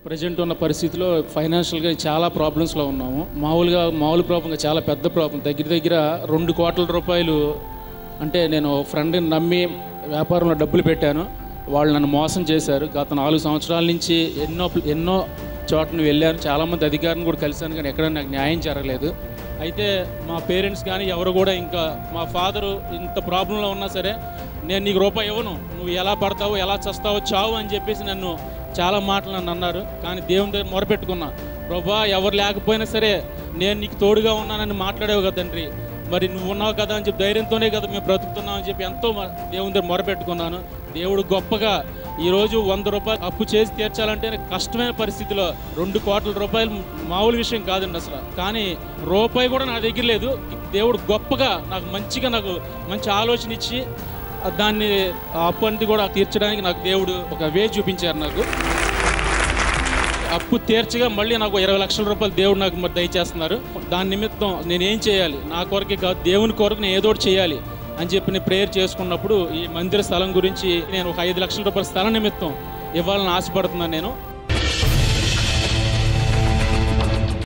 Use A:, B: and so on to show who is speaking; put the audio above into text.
A: Present ఉన్న పరిస్థితిలో ఫైనాన్షియల్గా చాలా ప్రాబ్లమ్స్లో ఉన్నాము. మామూలు ప్రాబ్లం, చాలా పెద్ద ప్రాబ్లం. దగ్గర 2 కోట్ల రూపాయలు అంటే నేను ఫ్రెండ్ని నమ్మి వ్యాపారంలో డబ్బులు పెట్టాను. వాళ్ళు నన్ను మోసం చేశారు. గత 4 సంవత్సరాల నుంచి ఎన్నో చోట్లను వెళ్ళాను. చాలామంది అధికారులను కూడా కలిశాను, కానీ ఎక్కడ నాకు న్యాయం జరగలేదు. అయితే మా పేరెంట్స్ కానీ ఎవరు కూడా, ఇంకా మా ఫాదరు ఇంత ప్రాబ్లంలో ఉన్నా సరే, నేను నీకు రూపాయి ఇవ్వను, నువ్వు ఎలా పడతావో ఎలా చస్తావో చావు అని చెప్పేసి నన్ను చాలా మాటలు నన్ను అన్నారు. కానీ దేవుని దగ్గర మొరపెట్టుకున్నా, ప్రభా ఎవరు లేకపోయినా సరే నేను నీకు తోడుగా ఉన్నానని మాట్లాడేవు కదా తండ్రి, మరి నువ్వు ఉన్నావు కదా అని చెప్పి ధైర్యంతోనే కదా మేము బ్రతుకుతున్నాం అని చెప్పి ఎంతో దేవుని దగ్గర మొరపెట్టుకున్నాను. దేవుడు గొప్పగా ఈరోజు 100 రూపాయలు అప్పు చేసి తీర్చాలంటే కష్టమైన పరిస్థితిలో 2 కోట్ల రూపాయలు మామూలు విషయం కాదండి అసలు. కానీ రూపాయి కూడా నా దగ్గర లేదు. దేవుడు గొప్పగా నాకు మంచి ఆలోచన ఇచ్చి దాన్ని అప్పు అంతా కూడా తీర్చడానికి నాకు దేవుడు ఒక వే చూపించారు. నాకు అప్పు తీర్చగా మళ్ళీ నాకు 20 లక్షల రూపాయలు దేవుడు నాకు మరి దయచేస్తున్నారు. దాని నిమిత్తం నేనేం చేయాలి, నా కొరకే కాదు దేవుని కొరకు నేను ఏదో ఒకటి చేయాలి అని చెప్పి నేను ప్రేయర్ చేసుకున్నప్పుడు ఈ మందిర స్థలం గురించి నేను ఒక 5 లక్షల రూపాయల స్థలం నిమిత్తం ఇవ్వాలని ఆశపడుతున్నాను నేను.